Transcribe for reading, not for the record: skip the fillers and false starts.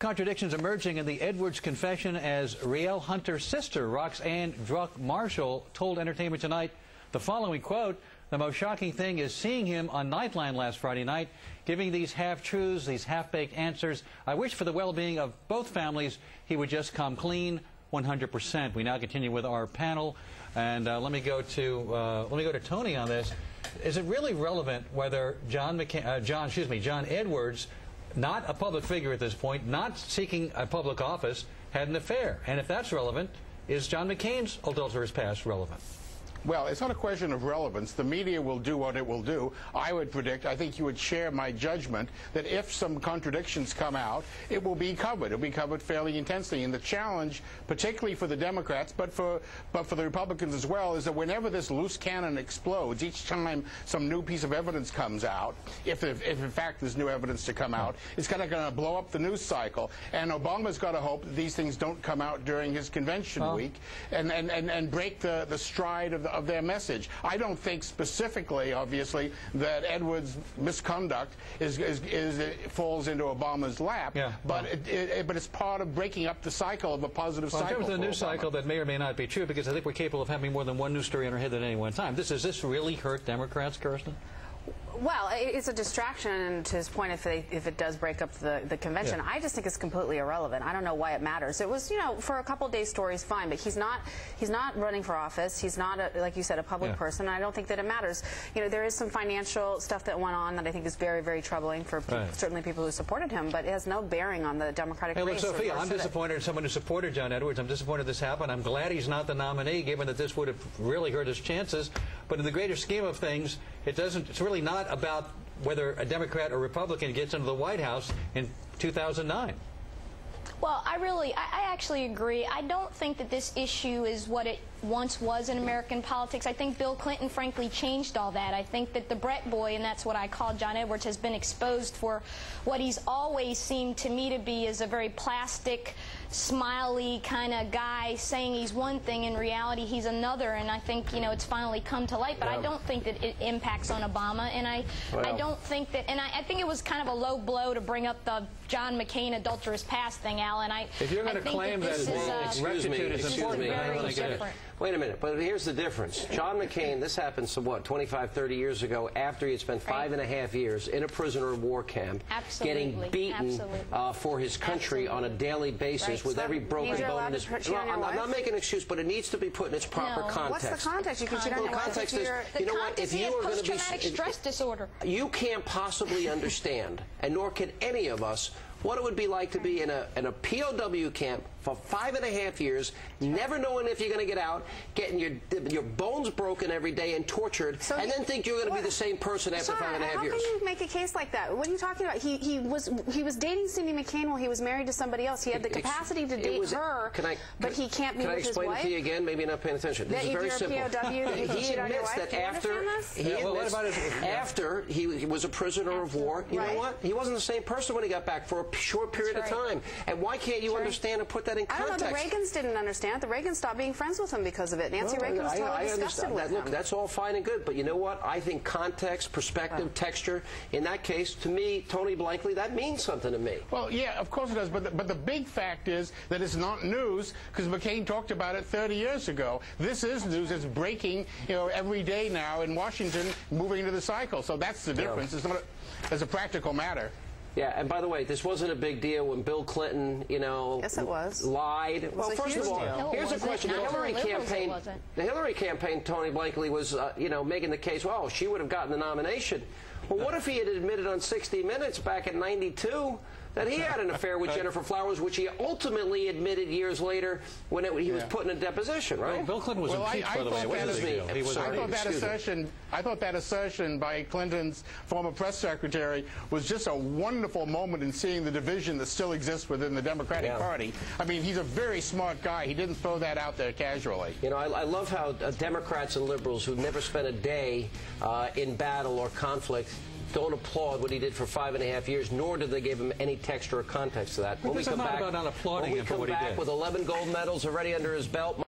contradictions emerging in the Edwards confession as Riel Hunter's sister, Roxanne Druck Marshall, told Entertainment Tonight the following quote: "The most shocking thing is seeing him on Nightline last Friday night, giving these half-truths, these half-baked answers. I wish for the well-being of both families he would just come clean 100%. We now continue with our panel, and let me go to Tony on this. Is it really relevant whether John Edwards, not a public figure at this point, not seeking a public office, had an affair? And if that's relevant, is John McCain's adulterous past relevant? Well, it's not a question of relevance. The media will do what it will do. I would predict, I think you would share my judgment, that if some contradictions come out, it will be covered. It will be covered fairly intensely. And the challenge, particularly for the Democrats, but for the Republicans as well, is that whenever this loose cannon explodes, each time some new piece of evidence comes out, if in fact there's new evidence to come out, it's kind of going to blow up the news cycle. And Obama's got to hope that these things don't come out during his convention week and break the stride of their message. I don't think specifically, obviously, that Edwards' misconduct falls into Obama's lap, but it's part of breaking up the cycle of a positive cycle. In terms of the news cycle, that may or may not be true, because I think we're capable of having more than one news story in our head at any one time. Does this really hurt Democrats, Kirsten? Well, it's a distraction, and to his point, if it does break up the convention, I just think it's completely irrelevant. I don't know why it matters. It was, for a couple days stories, fine, but he's not running for office. He's not, like you said, a public person. I don't think that it matters. There is some financial stuff that went on that I think is very, very troubling for certainly people who supported him, but it has no bearing on the Democratic race. Look, Sophia, I'm disappointed as someone who supported John Edwards. I'm disappointed this happened. I'm glad he's not the nominee, given that this would have really hurt his chances. But in the greater scheme of things, it's really not about whether a Democrat or Republican gets into the White House in 2009. Well, I actually agree. I don't think that this issue is what it once was in American politics. I think Bill Clinton, frankly, changed all that. I think that the Brett boy, and that's what I call John Edwards, has been exposed for what he's always seemed to me to be as a very plastic, smiley kind of guy saying he's one thing. In reality, he's another, and I think, it's finally come to light. But I don't think that it impacts on Obama, and I don't think that, and I think it was kind of a low blow to bring up the John McCain adulterous past thing, Alan. If you're going to claim that rectitude is important, wait a minute, but here's the difference. John McCain, this happened some, 25, 30 years ago, after he had spent 5.5 years in a prisoner of war camp, getting beaten for his country on a daily basis with every broken bone in his... I'm not making an excuse, but it needs to be put in its proper context. What's the context? The context is, you know what, if you are going to be... Post-traumatic stress disorder. You can't possibly understand, and nor can any of us, what it would be like to be in a POW camp for 5.5 years, never knowing if you're going to get out, getting your bones broken every day and tortured, and then think you're going to be the same person after 5.5 years. How can you make a case like that? What are you talking about? He was dating Cindy McCain while he was married to somebody else. He had the capacity to date her, but he can't be with his wife. Can I explain it to you again? Maybe you're not paying attention. This is very simple. He admits that after he was a prisoner of war, you know what? He wasn't the same person when he got back for a short period of time. And why can't you understand and put that in context? I don't know. The Reagans didn't understand. The Reagans stopped being friends with him because of it. Nancy Reagan was totally disgusted with him. Look, that's all fine and good, but you know what? I think context, perspective, texture, in that case, to me, Tony Blankly, that means something to me. Well, yeah, of course it does, but the big fact is that it's not news, because McCain talked about it 30 years ago. This is news. It's breaking, every day now in Washington, moving into the cycle. So that's the difference. It's not as a practical matter. Yeah, and by the way, this wasn't a big deal when Bill Clinton, yes, it was. Lied. Well, first of all, here's a question. The Hillary campaign, Tony Blankly was, making the case, well, she would have gotten the nomination. Well, what if he had admitted on 60 Minutes back in '92 that he had an affair with Jennifer Flowers, which he ultimately admitted years later when he was put in a deposition, right? Well, Bill Clinton was impeached, by the way. I thought that assertion by Clinton's former press secretary was just a wonderful moment in seeing the division that still exists within the Democratic Party. I mean, he's a very smart guy. He didn't throw that out there casually. I love how Democrats and liberals who never spent a day in battle or conflict don't applaud what he did for 5.5 years, nor did they give him any texture or context to that. When we come back, with 11 gold medals already under his belt.